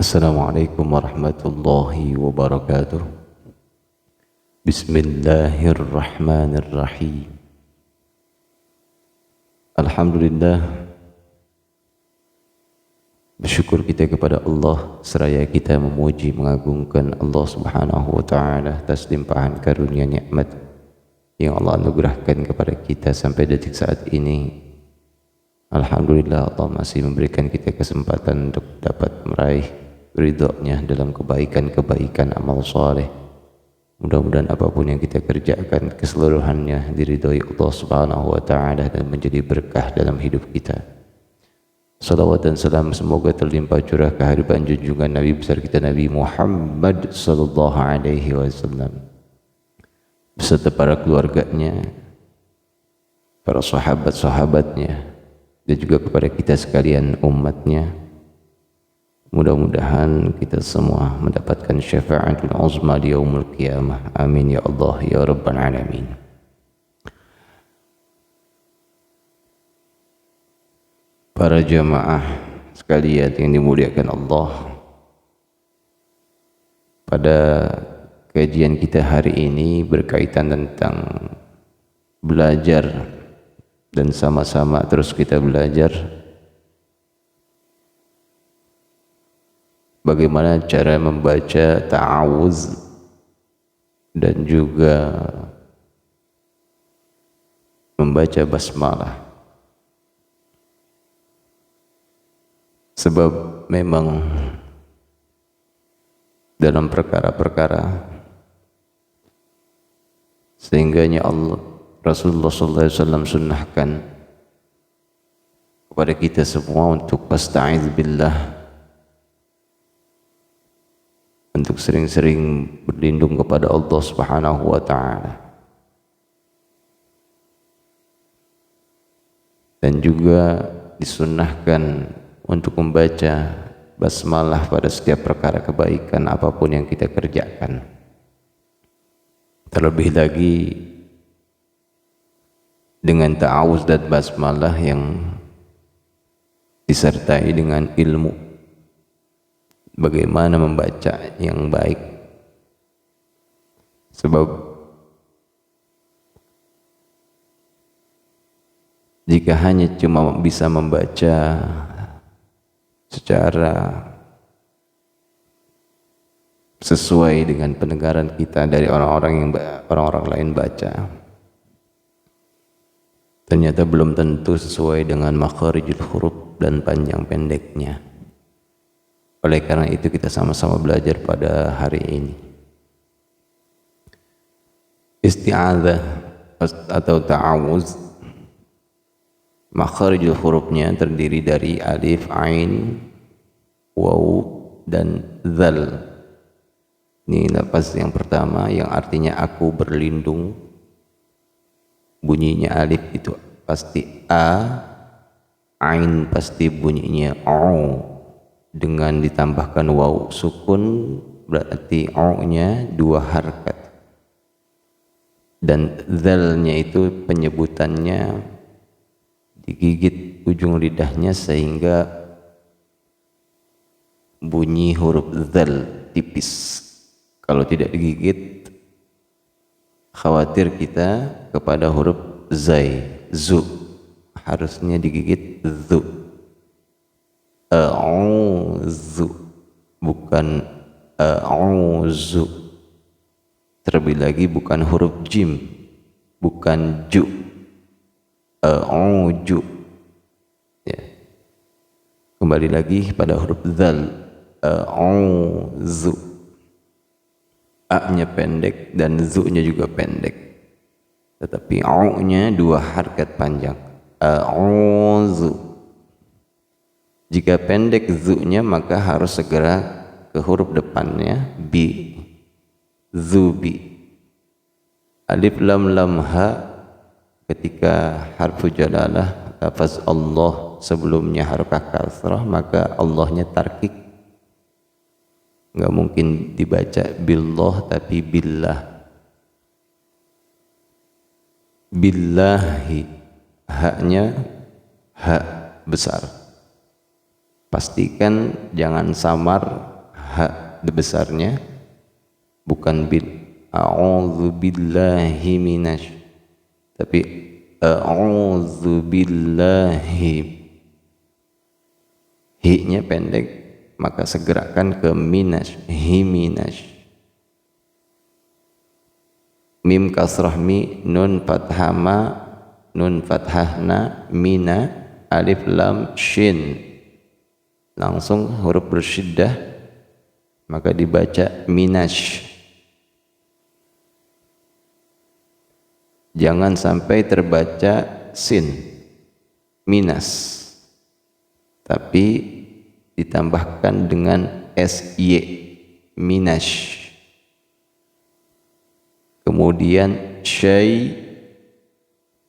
Assalamualaikum warahmatullahi wabarakatuh. Bismillahirrahmanirrahim. Alhamdulillah, bersyukur kita kepada Allah seraya kita memuji mengagungkan Allah Subhanahu wa taala atas limpahan karunia nikmat yang Allah anugerahkan kepada kita sampai detik saat ini. Alhamdulillah, Allah masih memberikan kita kesempatan untuk dapat meraih ridha-Nya dalam kebaikan-kebaikan amal saleh. Mudah-mudahan apapun yang kita kerjakan keseluruhannya diridhai Allah Subhanahu wa taala dan menjadi berkah dalam hidup kita. Salawat dan salam semoga terlimpah curah kehadiran junjungan Nabi besar kita Nabi Muhammad sallallahu alaihi wasallam beserta para keluarganya, para sahabat-sahabatnya, dan juga kepada kita sekalian umatnya. Mudah-mudahan kita semua mendapatkan syafaatul uzma di yaumul qiyamah. Amin ya Allah ya rabbal alamin. Para jamaah sekalian yang dimuliakan Allah, pada kajian kita hari ini berkaitan tentang belajar dan sama-sama terus kita belajar bagaimana cara membaca ta'awuz dan juga membaca basmalah. Sebab memang dalam perkara-perkara sehingganya Rasulullah SAW sunnahkan kepada kita semua untuk fasta'iz billah, untuk sering-sering berlindung kepada Allah Subhanahu wa taala, dan juga disunnahkan untuk membaca basmalah pada setiap perkara kebaikan apapun yang kita kerjakan. Terlebih lagi dengan ta'awuz dan basmalah yang disertai dengan ilmu bagaimana membaca yang baik. Sebab jika hanya cuma bisa membaca secara sesuai dengan pendengaran kita dari orang-orang lain baca, ternyata belum tentu sesuai dengan makharijul huruf dan panjang pendeknya. Oleh karena itu kita sama-sama belajar pada hari ini. Isti'adzah atau ta'awuz, makharijul hurufnya terdiri dari alif, ain, waw, dan zal. Ini lafaz yang pertama yang artinya aku berlindung. Bunyinya alif itu pasti a, ain pasti bunyinya o, dengan ditambahkan waw sukun berarti o-nya 2 harakat, dan zalnya itu penyebutannya digigit ujung lidahnya sehingga bunyi huruf zal tipis. Kalau tidak digigit khawatir kita kepada huruf zai, zu, harusnya digigit zu. A'udzu, bukan a'udzu. Terlebih lagi bukan huruf jim, bukan ju, a'udzu. Ya. Kembali lagi pada huruf zal, a'udzu. A-nya pendek dan zu-nya juga pendek, tetapi o-nya 2 harakat panjang, a'udzu. Jika pendek zu-nya maka harus segera ke huruf depannya bi, zubi. Alif lam lam ha, ketika harfu jalalah lafaz Allah sebelumnya harokah kasrah maka Allahnya tarkik. Enggak mungkin dibaca billah tapi billah. Billahi, haknya hak besar. Pastikan jangan samar ha besarnya, bukan bil a'udzu billahi minasy, tapi a'udzu billahi, hi-nya pendek, maka segerakan ke minasy, himinasy. Mim kasrah mi, nun fathah ma, nun fathah na, mina, alif lam shin, langsung huruf bersyiddah, maka dibaca minash. Jangan sampai terbaca sin, minas, tapi ditambahkan dengan sy, minash. Kemudian syai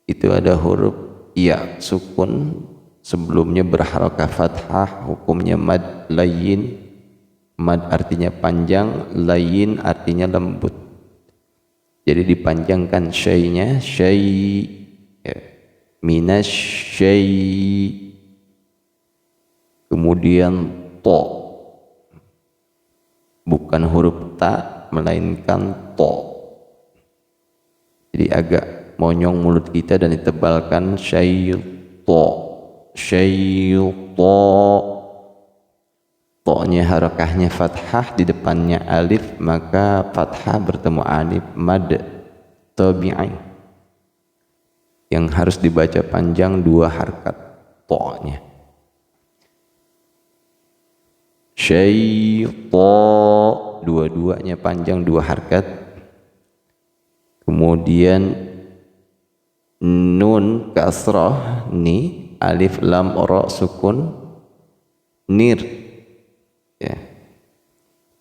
itu ada huruf ya sukun, sebelumnya berharakah fathah, hukumnya mad layyin. Mad artinya panjang, layyin artinya lembut, jadi dipanjangkan syai-nya, syai, ya, minas syai. Kemudian to, bukan huruf ta melainkan to, jadi agak monyong mulut kita dan ditebalkan, syai'to, syai'to. To-nya harakahnya fathah, di depannya alif, maka fathah bertemu alif, mad tabi'i yang harus dibaca panjang, 2 harakat to-nya. Syai'to, dua-duanya panjang, 2 harakat. Kemudian nun kasrah ni, alif lam ra sukun, nir, ya,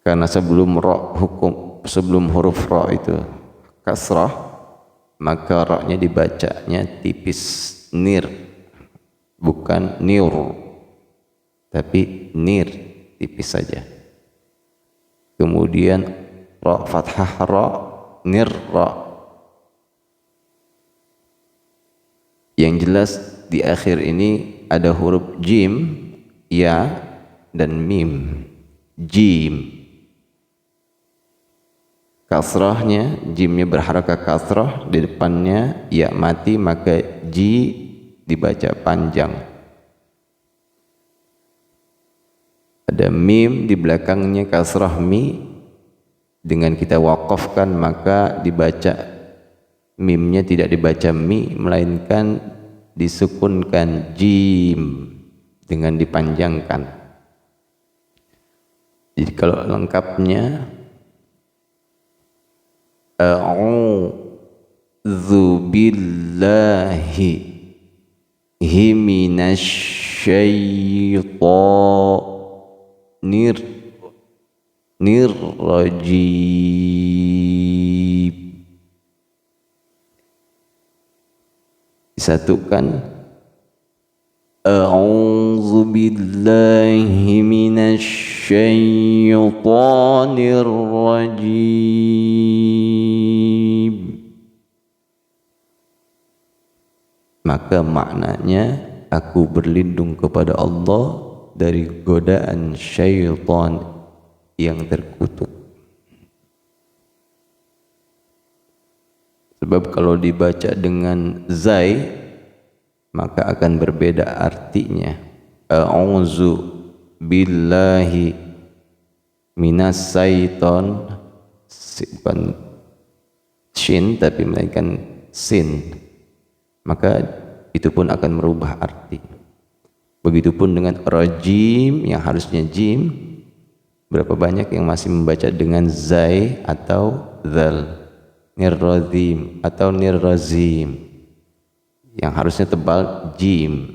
karena sebelum ra hukum, sebelum huruf ra itu kasrah, maka ra-nya dibacanya tipis, nir, bukan niur, tapi nir, tipis saja. Kemudian ra fathah ra, nir ra. Yang jelas di akhir ini ada huruf jim, ya, dan mim. Jim, kasrahnya, jimnya berharakah kasrah, di depannya ya mati, maka ji dibaca panjang. Ada mim, di belakangnya kasrah mi, dengan kita waqafkan maka dibaca, mimnya tidak dibaca mi, melainkan disukunkan jim dengan dipanjangkan. Jadi kalau lengkapnya a'udzu billahi minasyaitonir rajim. Disatukan, a'udzu billahi minasyaitonir rajim. Maka maknanya, aku berlindung kepada Allah dari godaan syaitan yang terkutuk. Sebab kalau dibaca dengan zai, maka akan berbeda artinya. A'udzu billahi minas syaiton, bukan shin tapi melainkan sin, maka itu pun akan merubah arti. Begitupun dengan rajim yang harusnya jim, berapa banyak yang masih membaca dengan zai atau zal. Nirrazim atau nirrazim yang harusnya tebal, jim.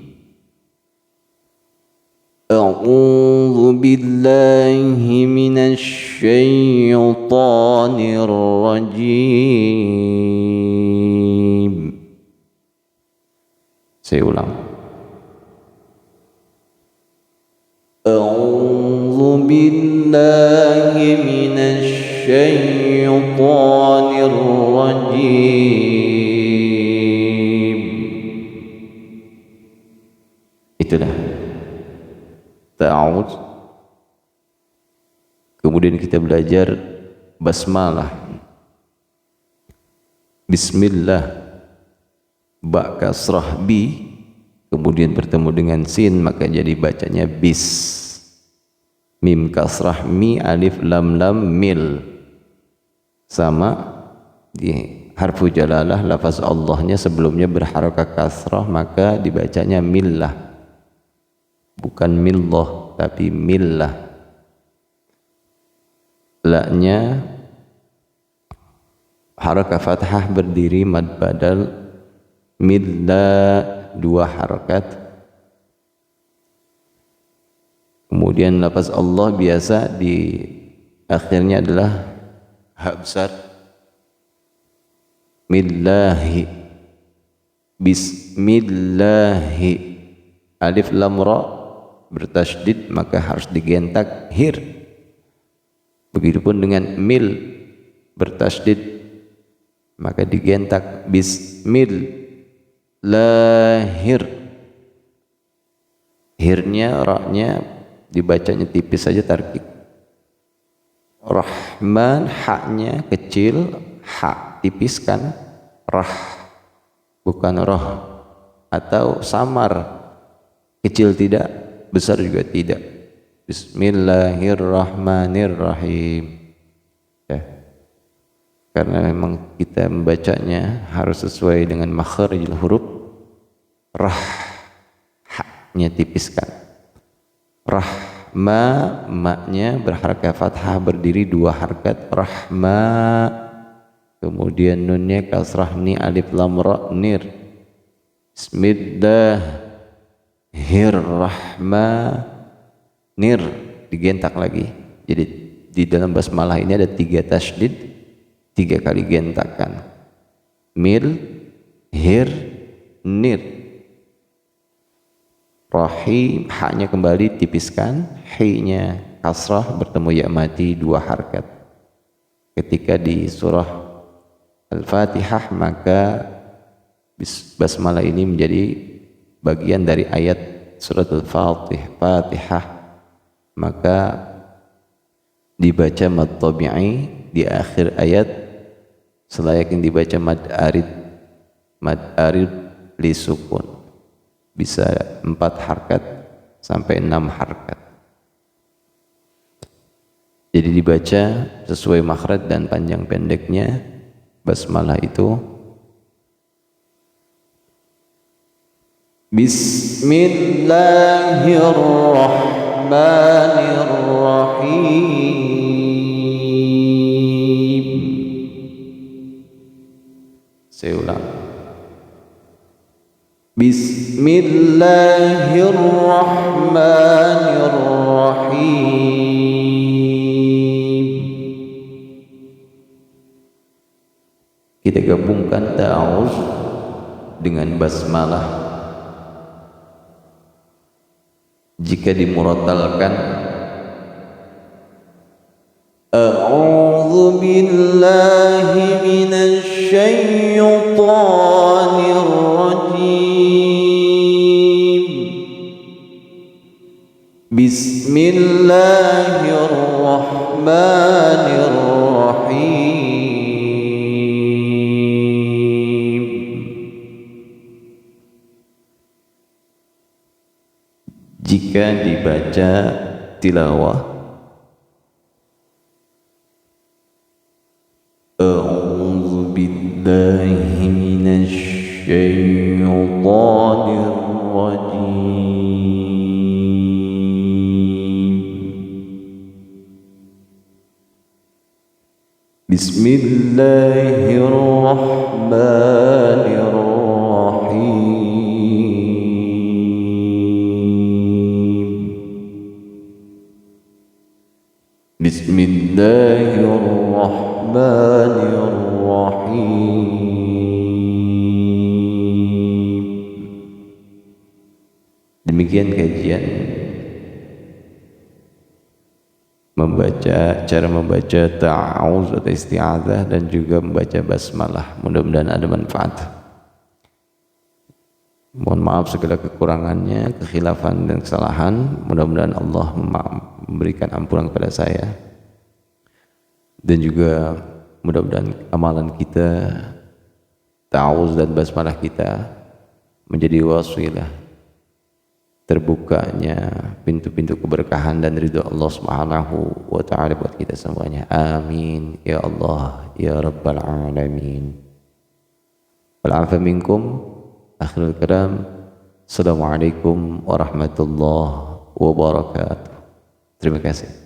A'udzu billahi minasyaitonir rajim. Saya ulang. A'udzu billahi minasyaitonir rajim. Itulah ta'awudz. Kemudian kita belajar basmalah. Bismillah, ba kasrah bi, kemudian bertemu dengan sin maka jadi bacanya bis. Mim kasrah mi, alif lam lam mil. Sama di harfu jalalah, lafaz Allahnya sebelumnya berharakat kasrah maka dibacanya millah, bukan millah tapi millah. La-nya harakat fathah berdiri mad badal, millah 2 harakat. Kemudian lafaz Allah biasa di akhirnya adalah ha besar, millahi, bismillahi. Alif lam ra bertasydid maka harus digentak hir. Begitupun dengan mil bertasydid maka digentak bismillahir. Hirnya, ra-nya dibacanya tipis saja tarkik. Rahman, haknya kecil, hak tipiskan, rah bukan roh, atau samar, kecil tidak, besar juga tidak. Bismillahirrahmanirrahim. Ya. Karena memang kita membacanya harus sesuai dengan makharijul huruf. Rah, haknya tipiskan. Rahma, maknya berharakat fathah berdiri 2 harakat. Rahma, kemudian nunnya kasrah ni, alif lam ra nir. Bismillahirrahmanirrahim, digentak lagi. Jadi di dalam basmalah ini ada 3 tasydid, 3 kali gentakan. Mil, hir, nir. Rahim, haknya kembali tipiskan, hi-nya kasrah bertemu ya mati 2 harakat. Ketika di surah Al-Fatihah maka basmalah ini menjadi bagian dari ayat surat Al-Fatihah, maka dibaca mad tabi'i di akhir ayat selayaknya dibaca mad arid li sukun, bisa 4 harakat sampai 6 harakat. Jadi dibaca sesuai makhraj dan panjang pendeknya basmalah itu. Bismillahirrahmanirrahim. Saya ulang. Bismillahirrahmanirrahim. Kita gabungkan ta'awuz dengan basmalah. Jika dimuratalkan, a'udzu billahi minasy syaithanir rajim. Bismillahirrahmanirrahim. Jika dibaca tilawah, a'udzu billahi minasy syaithanir rajim. Bismillahirrahmanirrahim. Bismillahirrahmanirrahim. Demikian kajian cara membaca ta'awuz atau isti'adzah dan juga membaca basmalah. Mudah-mudahan ada manfaat. Mohon maaf segala kekurangannya, kekhilafan dan kesalahan. Mudah-mudahan Allah memberikan ampunan kepada saya. dan juga mudah-mudahan amalan kita, ta'awuz dan basmalah kita menjadi wasilah terbukanya pintu-pintu keberkahan dan ridha Allah Subhanahu wa taala buat kita semuanya. Amin ya Allah ya rabbal alamin. Wal afa minkum. Akhirul kalam. Assalamualaikum warahmatullahi wabarakatuh. Terima kasih.